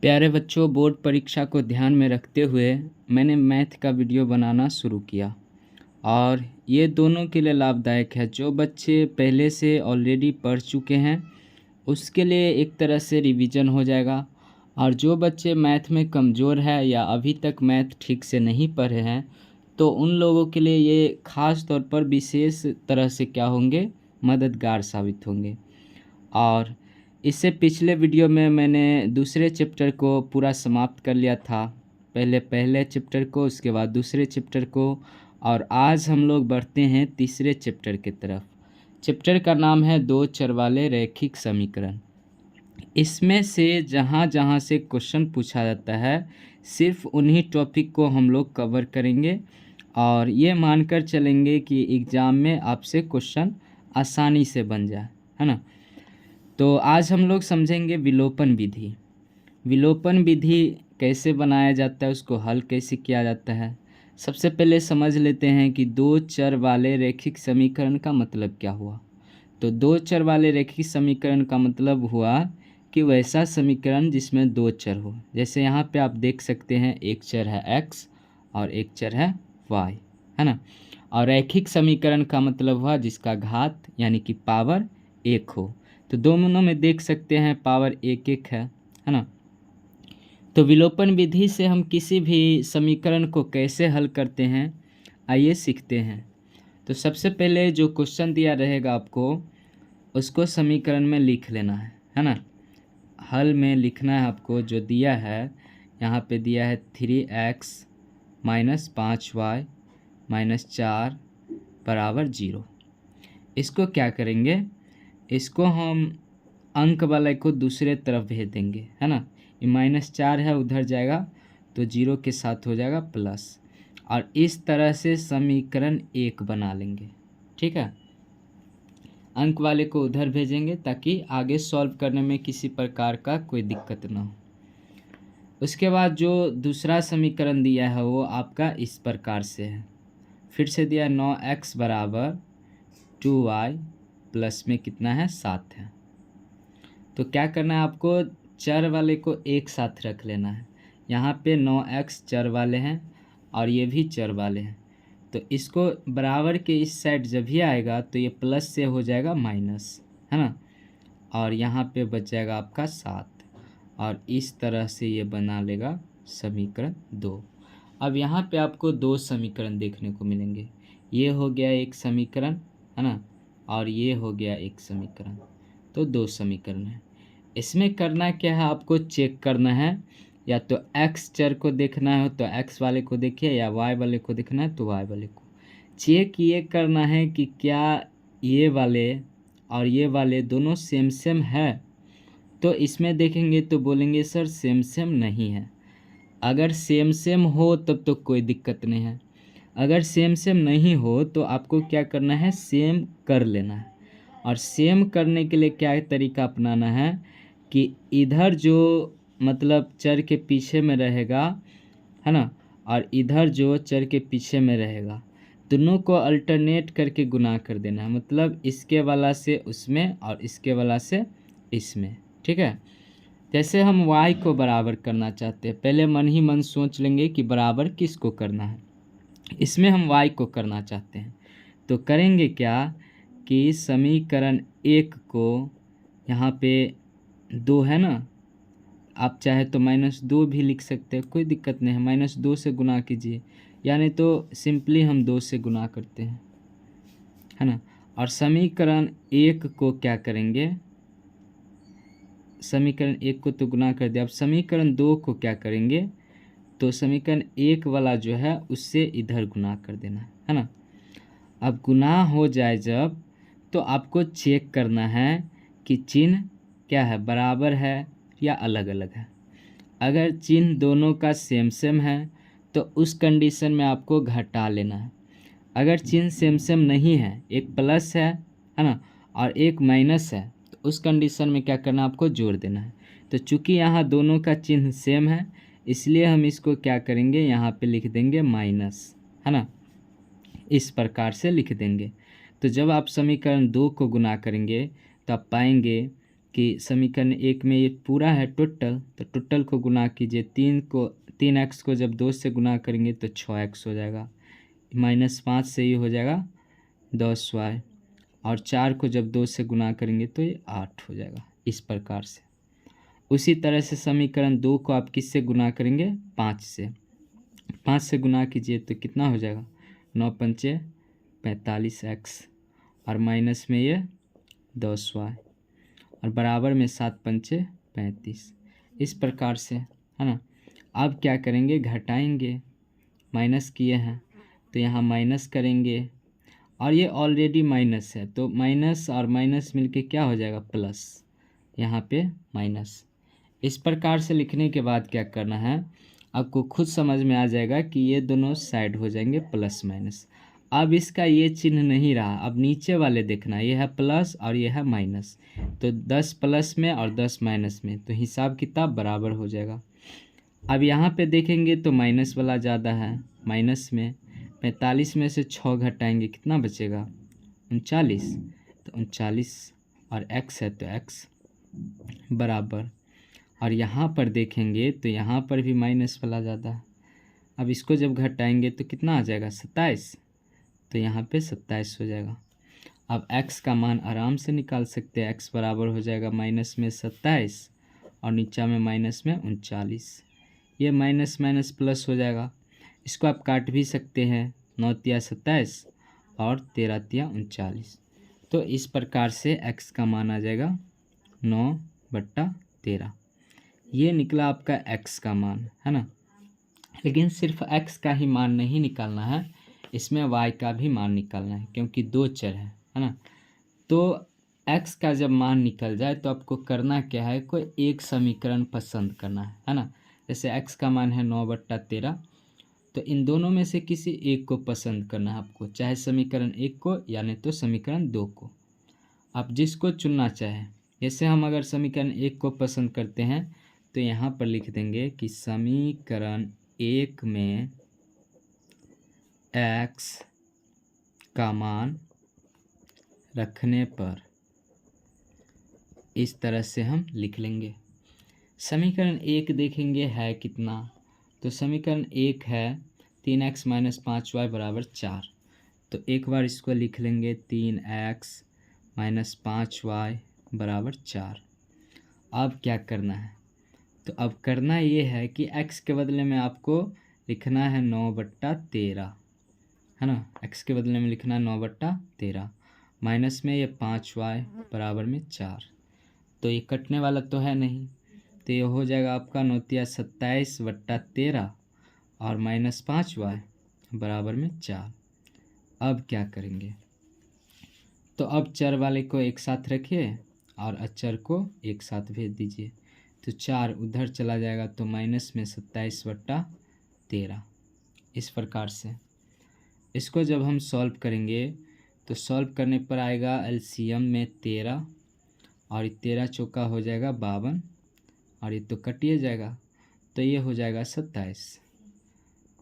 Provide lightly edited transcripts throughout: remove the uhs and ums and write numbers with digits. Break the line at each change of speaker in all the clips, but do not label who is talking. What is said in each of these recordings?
प्यारे बच्चों, बोर्ड परीक्षा को ध्यान में रखते हुए मैंने मैथ का वीडियो बनाना शुरू किया और ये दोनों के लिए लाभदायक है। जो बच्चे पहले से ऑलरेडी पढ़ चुके हैं उसके लिए एक तरह से रिवीजन हो जाएगा, और जो बच्चे मैथ में कमज़ोर है या अभी तक मैथ ठीक से नहीं पढ़े हैं तो उन लोगों के लिए ये ख़ास तौर पर विशेष तरह से क्या होंगे, मददगार साबित होंगे। और इससे पिछले वीडियो में मैंने दूसरे चैप्टर को पूरा समाप्त कर लिया था। पहले चैप्टर को, उसके बाद दूसरे चैप्टर को, और आज हम लोग बढ़ते हैं तीसरे चैप्टर की तरफ। चैप्टर का नाम है दो चर वाले रैखिक समीकरण। इसमें से जहाँ जहाँ से क्वेश्चन पूछा जाता है सिर्फ उन्हीं टॉपिक को हम लोग कवर करेंगे, और ये मानकर चलेंगे कि एग्ज़ाम में आपसे क्वेश्चन आसानी से बन जाए, है ना। तो आज हम लोग समझेंगे विलोपन विधि। विलोपन विधि कैसे बनाया जाता है, उसको हल कैसे किया जाता है। सबसे पहले समझ लेते हैं कि दो चर वाले रैखिक समीकरण का मतलब क्या हुआ। तो दो चर वाले रैखिक समीकरण का मतलब हुआ कि वैसा समीकरण जिसमें दो चर हो। जैसे यहाँ पे आप देख सकते हैं एक चर है x और एक चर है y, है ना। और रैखिक समीकरण का मतलब हुआ जिसका घात यानी कि पावर एक हो। तो दोनों में देख सकते हैं पावर एक एक है ना। तो विलोपन विधि से हम किसी भी समीकरण को कैसे हल करते हैं, आइए सीखते हैं। तो सबसे पहले जो क्वेश्चन दिया रहेगा आपको उसको समीकरण में लिख लेना है ना। हल में लिखना है आपको। जो दिया है यहाँ पे दिया है 3x - 5y - 4 बराबर 0। इसको क्या करेंगे, इसको हम अंक वाले को दूसरे तरफ भेज देंगे, है ना। ये -4 है, उधर जाएगा तो 0 के साथ हो जाएगा प्लस, और इस तरह से समीकरण 1 बना लेंगे। ठीक है, अंक वाले को उधर भेजेंगे ताकि आगे सॉल्व करने में किसी प्रकार का कोई दिक्कत ना हो। उसके बाद जो दूसरा समीकरण दिया है वो आपका इस प्रकार से है। फिर से दिया 9x बराबर 2y प्लस में कितना है 7 है। तो क्या करना है आपको, चर वाले को एक साथ रख लेना है। यहाँ पे 9x चर वाले हैं और ये भी चर वाले हैं, तो इसको बराबर के इस साइड जब भी आएगा तो ये प्लस से हो जाएगा माइनस, है ना। और यहाँ पे बच जाएगा आपका 7, और इस तरह से ये बना लेगा समीकरण 2। अब यहाँ पे आपको दो समीकरण देखने को मिलेंगे। ये हो गया एक समीकरण, है ना, और ये हो गया एक समीकरण। तो दो समीकरण है। इसमें करना क्या है, आपको चेक करना है। या तो x चर को देखना है तो x वाले को देखिए, या y वाले को देखना है तो y वाले को। चेक ये करना है कि क्या ये वाले और ये वाले दोनों सेम सेम है। तो इसमें देखेंगे तो बोलेंगे सर सेम सेम नहीं है। अगर सेम सेम हो तब तो कोई दिक्कत नहीं है। अगर सेम सेम नहीं हो तो आपको क्या करना है, सेम कर लेना है। और सेम करने के लिए क्या तरीका अपनाना है कि इधर जो मतलब चर के पीछे में रहेगा, है ना, और इधर जो चर के पीछे में रहेगा, दोनों को अल्टरनेट करके गुना कर देना है। मतलब इसके वाला से उसमें और इसके वाला से इसमें। ठीक है, जैसे हम y को बराबर करना चाहते हैं, पहले मन ही मन सोच लेंगे कि बराबर किसको करना है। इसमें हम y को करना चाहते हैं तो करेंगे क्या कि समीकरण 1 को यहाँ पे 2 है ना, आप चाहे तो -2 भी लिख सकते हैं, कोई दिक्कत नहीं है। -2 से गुना कीजिए, यानी तो सिंपली हम 2 से गुना करते हैं, है ना। और समीकरण 1 को क्या करेंगे, समीकरण 1 को तो गुना कर दिया। अब समीकरण 2 को क्या करेंगे, तो समीकरण 1 वाला जो है उससे इधर गुना कर देना है ना। अब गुना हो जाए जब, तो आपको चेक करना है कि चिन्ह क्या है, बराबर है या अलग अलग है। अगर चिन्ह दोनों का सेम सेम है तो उस कंडीशन में आपको घटा लेना है। अगर चिन्ह सेम सेम नहीं है, एक प्लस है ना, और एक माइनस है, तो उस कंडीशन में क्या करना है, आपको जोड़ देना है। तो चूंकि यहाँ दोनों का चिन्ह सेम है इसलिए हम इसको क्या करेंगे, यहाँ पे लिख देंगे माइनस, है ना, इस प्रकार से लिख देंगे। तो जब आप समीकरण 2 को गुना करेंगे तो आप पाएंगे कि समीकरण 1 में ये पूरा है टोटल, तो टोटल को गुना कीजिए। 3x को जब 2 से गुना करेंगे तो 6x हो जाएगा, -5 से ये हो जाएगा 10y, और 4 को जब 2 से गुना करेंगे तो ये 8 हो जाएगा। इस प्रकार से उसी तरह से समीकरण 2 को आप किससे गुना करेंगे? 5 से। 5 से गुना कीजिए तो कितना हो जाएगा? 9 पंचे 45x, और माइनस में ये 10y, और बराबर में 7 पंचे 35। इस प्रकार से, है ना। अब क्या करेंगे? घटाएंगे। माइनस किए हैं तो यहाँ माइनस करेंगे, और ये ऑलरेडी माइनस है तो माइनस और माइनस मिलके क्या हो जाएगा? प्लस। यहाँ पे माइनस। इस प्रकार से लिखने के बाद क्या करना है? आपको खुद समझ में आ जाएगा कि ये दोनों साइड हो जाएंगे प्लस माइनस। अब इसका ये चिन्ह नहीं रहा, अब नीचे वाले देखना, ये है प्लस और ये है माइनस, तो 10 प्लस में और 10 माइनस में, तो हिसाब किताब बराबर हो जाएगा। अब यहाँ पे देखेंगे तो माइनस वाला ज़्यादा है, माइनस में 45 में से 6 घटाएंगे, कितना बचेगा? 39। तो 39 और x है तो x बराबर, और यहाँ पर देखेंगे तो यहाँ पर भी माइनस वाला ज़्यादा है। अब इसको जब घटाएंगे तो कितना आ जाएगा? 27, तो यहाँ पे 27 हो जाएगा। अब x का मान आराम से निकाल सकते हैं, x बराबर हो जाएगा माइनस में 27 और नीचा में माइनस में 39। ये माइनस माइनस प्लस हो जाएगा। इसको आप काट भी सकते हैं, 9 तिया 27 और 13 तिया 39। तो इस प्रकार से x का मान आ जाएगा 9/13। ये निकला आपका x का मान, है ना। लेकिन सिर्फ x का ही मान नहीं निकालना है, इसमें y का भी मान निकालना है, क्योंकि 2 चर है ना। तो x का जब मान निकल जाए तो आपको करना क्या है? कोई एक समीकरण पसंद करना है ना। जैसे x का मान है 9/13, तो इन दोनों में से किसी एक को पसंद करना है आपको, चाहे समीकरण 1 को या नहीं तो समीकरण 2 को, आप जिसको चुनना चाहें। जैसे हम अगर समीकरण 1 को पसंद करते हैं तो यहाँ पर लिख देंगे कि समीकरण 1 में x का मान रखने पर, इस तरह से हम लिख लेंगे। समीकरण 1 देखेंगे है कितना, तो समीकरण 1 है 3x - 5y = 4। तो एक बार इसको लिख लेंगे, 3x - 5y = 4। अब क्या करना है? तो अब करना ये है कि x के बदले में आपको लिखना है 9/13, है ना। x के बदले में लिखना है 9/13, माइनस में ये 5y बराबर में 4। तो ये कटने वाला तो है नहीं, तो ये हो जाएगा आपका 9 तिया 27/13 और -5y बराबर में 4। अब क्या करेंगे? तो अब चर वाले को एक साथ रखिए और अचर को एक साथ भेज दीजिए, तो 4 उधर चला जाएगा, तो माइनस में 27/13। इस प्रकार से इसको जब हम सॉल्व करेंगे तो सॉल्व करने पर आएगा एलसीएम में 13, और 13 चौका हो जाएगा 52, और ये तो कटिए जाएगा, तो ये हो जाएगा 27।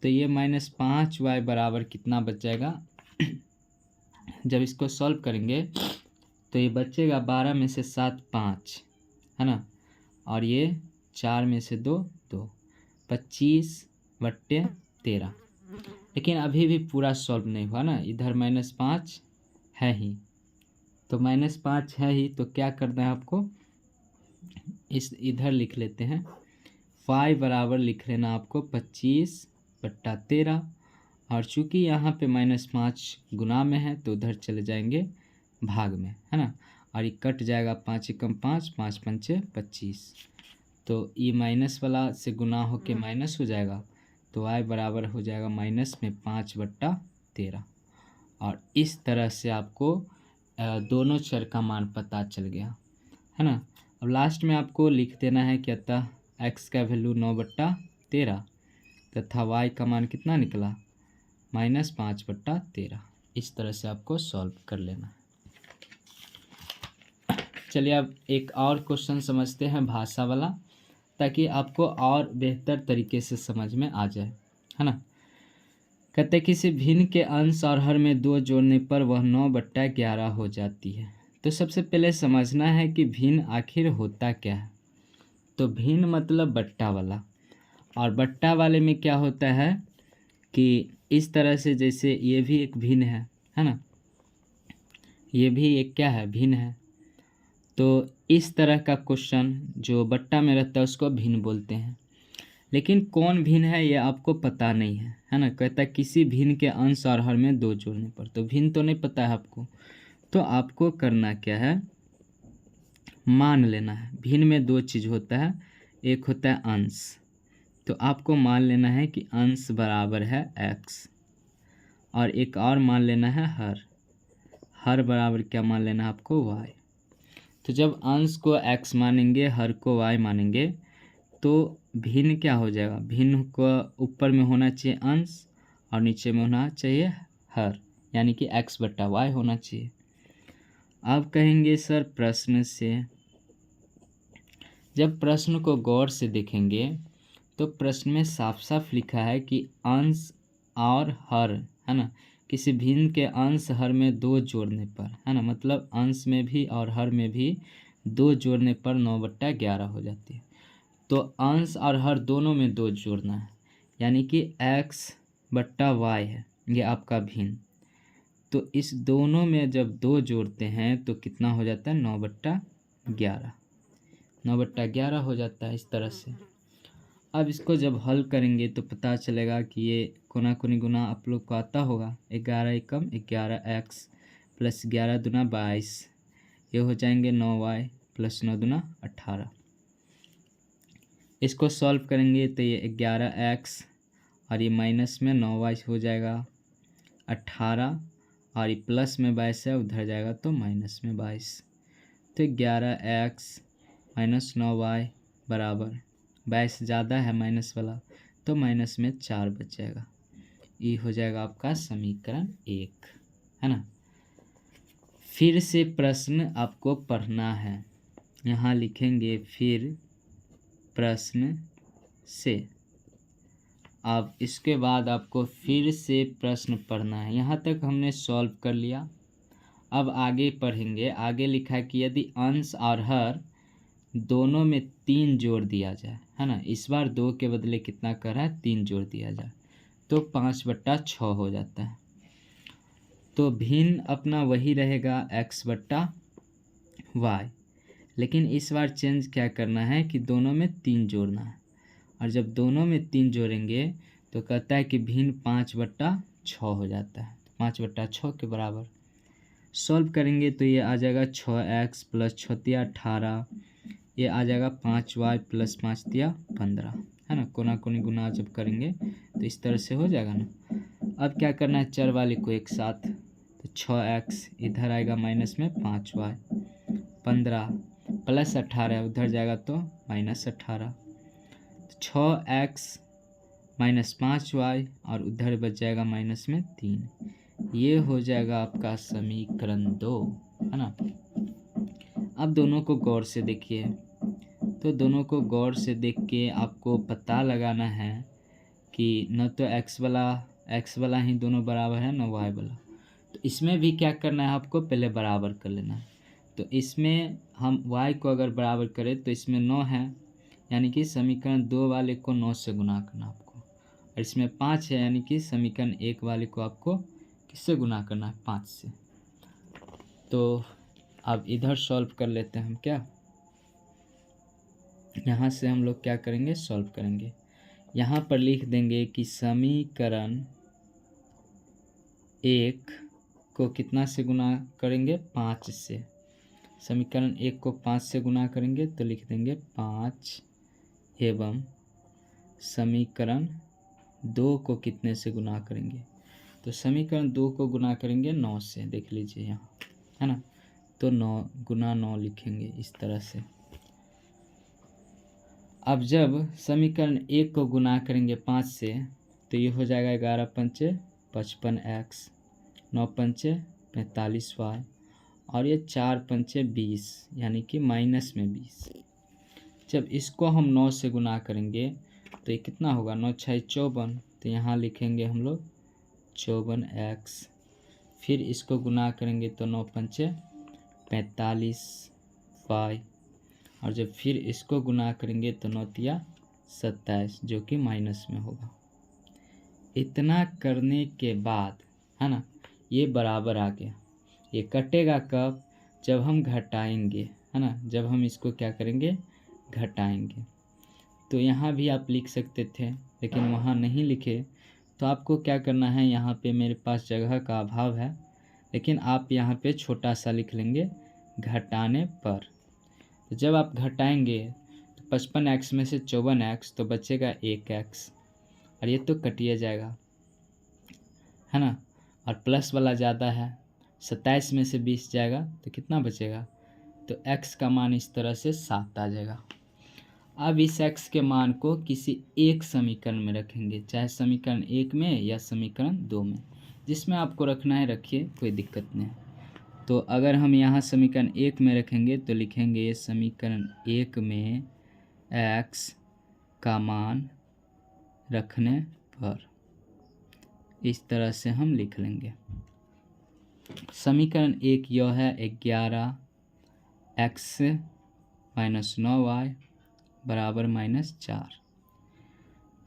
तो ये -5y बराबर कितना बच जाएगा? जब इसको सॉल्व करेंगे तो ये बचेगा 12 में से 7 5, है ना, और ये 4 में से 2 2, 25/13। लेकिन अभी भी पूरा सॉल्व नहीं हुआ ना, इधर -5 है ही, तो -5 है ही, तो क्या करना है आपको? इस इधर लिख लेते हैं, y बराबर लिख लेना आपको 25/13, और चूँकि यहाँ पे -5 गुना में है तो उधर चले जाएंगे भाग में, है ना, और ये कट जाएगा, 5 एकम 5, 5 पंचे 25, तो ये माइनस वाला से गुना होके माइनस हो जाएगा, तो y बराबर हो जाएगा माइनस में 5/13। और इस तरह से आपको दोनों चर का मान पता चल गया, है ना। अब लास्ट में आपको लिख देना है कि अतः x का वैल्यू 9/13 तथा y का मान कितना निकला? -5/13। इस तरह से आपको सॉल्व कर लेना है। चलिए अब एक और क्वेश्चन समझते हैं भाषा वाला, ताकि आपको और बेहतर तरीके से समझ में आ जाए, है ना। कहते किसी भिन्न के अंश और हर में 2 जोड़ने पर वह 9/11 हो जाती है। तो सबसे पहले समझना है कि भिन्न आखिर होता क्या है। तो भिन्न मतलब बट्टा वाला, और बट्टा वाले में क्या होता है कि इस तरह से, जैसे ये भी एक भिन्न है ना, ये भी एक क्या है, भिन्न है। तो इस तरह का क्वेश्चन जो बट्टा में रहता है उसको भिन्न बोलते हैं। लेकिन कौन भिन्न है ये आपको पता नहीं है ना। कहता है किसी भिन्न के अंश और हर में 2 जोड़ने पर, तो भिन्न तो नहीं पता है आपको। तो आपको करना क्या है, मान लेना है। भिन्न में 2 चीज़ होता है, एक होता है अंश, तो आपको मान लेना है कि अंश बराबर है x, और एक और मान लेना है हर बराबर क्या मान लेना है आपको, y। तो जब अंश को x मानेंगे, हर को y मानेंगे, तो भिन्न क्या हो जाएगा, भिन्न को ऊपर में होना चाहिए अंश और नीचे में होना चाहिए हर, यानी कि x बट्टा y होना चाहिए। अब कहेंगे सर प्रश्न से, जब प्रश्न को गौर से देखेंगे तो प्रश्न में साफ साफ लिखा है कि अंश और हर, है ना, किसी भिन्न के अंश हर में 2 जोड़ने पर, है ना, मतलब अंश में भी और हर में भी 2 जोड़ने पर 9/11 हो जाती है। तो अंश और हर दोनों में 2 जोड़ना है, यानी कि x बट्टा y है ये आपका भिन्न। तो इस दोनों में जब 2 जोड़ते हैं तो कितना हो जाता है, 9/11, 9/11 हो जाता है इस तरह से। अब इसको जब हल करेंगे तो पता चलेगा कि ये कोना कोनी गुना आप लोग को आता होगा, 11 एकम 11x प्लस 11 दूना 22, ये हो जाएंगे 9y प्लस 9 दूना 18। इसको सॉल्व करेंगे तो ये 11x और ये माइनस में 9y हो जाएगा 18, और ये प्लस में 22 है, उधर जाएगा तो माइनस में 22। तो 11x माइनस 9y बराबर 22 ज़्यादा है माइनस वाला, तो माइनस में 4 बच जाएगा। ये हो जाएगा आपका समीकरण 1, है ना। फिर से प्रश्न आपको पढ़ना है, यहाँ लिखेंगे फिर प्रश्न से। अब इसके बाद आपको फिर से प्रश्न पढ़ना है। यहाँ तक हमने सॉल्व कर लिया, अब आगे पढ़ेंगे। आगे लिखा है कि यदि अंश और हर दोनों में 3 जोड़ दिया जाए, है ना, इस बार 2 के बदले कितना कर रहा है, 3 जोड़ दिया जाए, तो 5/6 हो जाता है। तो भिन्न अपना वही रहेगा x बट्टा y, लेकिन इस बार चेंज क्या करना है कि दोनों में 3 जोड़ना है, और जब दोनों में 3 जोड़ेंगे तो कहता है कि भिन्न 5/6 हो जाता है, 5/6 के बराबर। सॉल्व करेंगे तो ये आ जाएगा 6x प्लस 6 तिया 18, ये आ जाएगा 5y प्लस 5 तिया 15, है ना। कोना कोनी गुना जब करेंगे तो इस तरह से हो जाएगा ना। अब क्या करना है, चर वाले को एक साथ, तो 6x इधर आएगा माइनस में 5y, 15 प्लस 18 उधर जाएगा तो माइनस 18, 6x माइनस 5y और उधर बच जाएगा माइनस में 3। ये हो जाएगा आपका समीकरण 2, है ना। अब दोनों को गौर से देखिए, तो दोनों को गौर से देख के आपको पता लगाना है कि न तो x वाला ही दोनों बराबर है, न y वाला। तो इसमें भी क्या करना है, आपको पहले बराबर कर लेना है। तो इसमें हम y को अगर बराबर करें तो इसमें 9 है, यानी कि समीकरण 2 वाले को 9 से गुना करना आपको, और इसमें 5 है, यानी कि समीकरण 1 वाले को आपको किससे गुना करना है, 5 से। तो अब इधर सॉल्व कर लेते हैं हम, क्या यहाँ से हम लोग क्या करेंगे, सॉल्व करेंगे। यहाँ पर लिख देंगे कि समीकरण 1 को कितना से गुना करेंगे, 5 से। समीकरण 1 को 5 से गुना करेंगे तो लिख देंगे 5 एवं समीकरण 2 को कितने से गुना करेंगे, तो समीकरण 2 को गुना करेंगे 9 से, देख लीजिए यहाँ, है ना। तो 9 गुना 9 लिखेंगे इस तरह से। अब जब समीकरण 1 को गुना करेंगे 5 से तो ये हो जाएगा 11 पंचे 55x, 9 पंचे 45y, और ये 4 पंचे 20, यानी कि माइनस में 20। जब इसको हम 9 से गुना करेंगे तो ये कितना होगा, 9 6 54, तो यहाँ लिखेंगे हम लोग 54x। फिर इसको गुना करेंगे तो 9 पंचे 45 y, और जब फिर इसको गुना करेंगे तो 9 तिया 27, जो कि माइनस में होगा। इतना करने के बाद है ना, ये बराबर आ गया। ये कटेगा कब? जब हम घटाएंगे, है ना, जब हम इसको क्या करेंगे, घटाएंगे। तो यहाँ भी आप लिख सकते थे, लेकिन वहाँ नहीं लिखे। तो आपको क्या करना है, यहाँ पे मेरे पास जगह का अभाव है, लेकिन आप यहाँ पे छोटा सा लिख लेंगे घटाने पर। तो जब आप घटाएंगे तो 55x में से 54x तो बचेगा 1x, और ये तो कटिए जाएगा, है ना, और प्लस वाला ज़्यादा है, 27 में से 20 जाएगा तो कितना बचेगा, तो x का मान इस तरह से 7 आ जाएगा। अब इस x के मान को किसी एक समीकरण में रखेंगे, चाहे समीकरण 1 में या समीकरण 2 में, जिसमें आपको रखना है रखिए, कोई दिक्कत नहीं है। तो अगर हम यहाँ समीकरण 1 में रखेंगे तो लिखेंगे समीकरण 1 में x का मान रखने पर, इस तरह से हम लिख लेंगे। समीकरण 1 यह है 11x - 9y बराबर -4।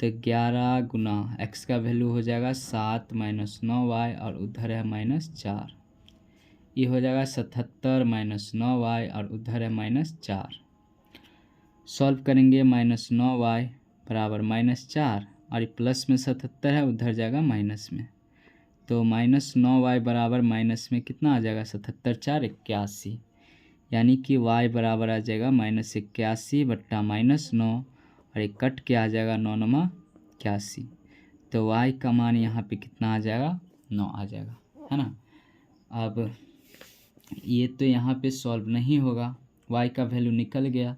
तो 11 गुना x का वैल्यू हो जाएगा 7 - 9y, और उधर है -4, ये हो जाएगा 77 - 9y, और उधर है -4। सॉल्व करेंगे, -9y बराबर -4, और ये प्लस में 77 है, उधर जाएगा माइनस में। तो -9y बराबर माइनस में कितना आ जाएगा, 77 4 81, यानी कि y बराबर आ जाएगा -81 बट्टा -9, और एक कट के आ जाएगा 9 9 81। तो y का मान यहाँ पे कितना आ जाएगा, 9 आ जाएगा, है ना। अब ये तो यहाँ पे सॉल्व नहीं होगा, y का वैल्यू निकल गया।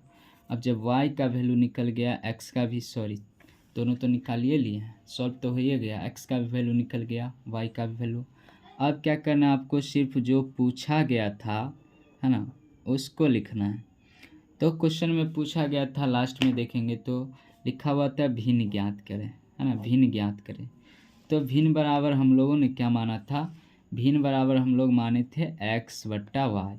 अब जब y का वैल्यू निकल गया, x का भी, सॉरी दोनों तो निकालिए लिए हैं, सॉल्व तो हो ही गया, x का भी वैल्यू निकल गया, y का भी वैल्यू। अब क्या करना है आपको, सिर्फ जो पूछा गया था, है ना, उसको लिखना है। तो क्वेश्चन में पूछा गया था, लास्ट में देखेंगे तो लिखा हुआ था भिन्न ज्ञात करें, है ना, भिन्न ज्ञात करें। तो भिन्न बराबर हम लोगों ने क्या माना था, भिन्न बराबर हम लोग माने थे x बट्टा वाई।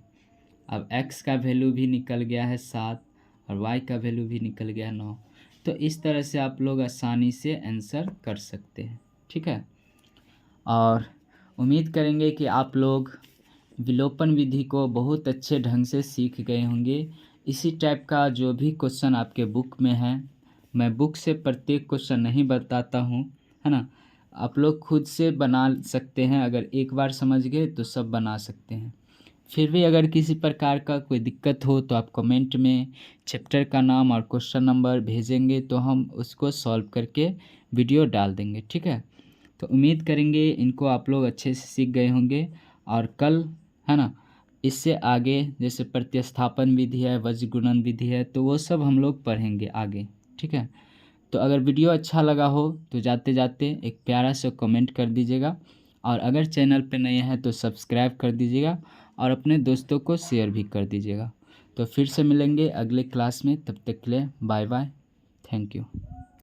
अब x का वैल्यू भी निकल गया है 7, और y का वैल्यू भी निकल गया है 9। तो इस तरह से आप लोग आसानी से आंसर कर सकते हैं, ठीक है। और उम्मीद करेंगे कि आप लोग विलोपन विधि को बहुत अच्छे ढंग से सीख गए होंगे। इसी टाइप का जो भी क्वेश्चन आपके बुक में है, मैं बुक से प्रत्येक क्वेश्चन नहीं बताता हूँ, है ना, आप लोग खुद से बना सकते हैं। अगर एक बार समझ गए तो सब बना सकते हैं। फिर भी अगर किसी प्रकार का कोई दिक्कत हो तो आप कमेंट में चैप्टर का नाम और क्वेश्चन नंबर भेजेंगे, तो हम उसको सॉल्व करके वीडियो डाल देंगे, ठीक है। तो उम्मीद करेंगे इनको आप लोग अच्छे से सीख गए होंगे। और कल, है ना, इससे आगे जैसे प्रतिस्थापन विधि है, वज्र गुणन विधि है, तो वो सब हम लोग पढ़ेंगे आगे, ठीक है। तो अगर वीडियो अच्छा लगा हो तो जाते जाते एक प्यारा सा कमेंट कर दीजिएगा, और अगर चैनल पे नए हैं तो सब्सक्राइब कर दीजिएगा, और अपने दोस्तों को शेयर भी कर दीजिएगा। तो फिर से मिलेंगे अगले क्लास में, तब तक के लिए बाय बाय, थैंक यू।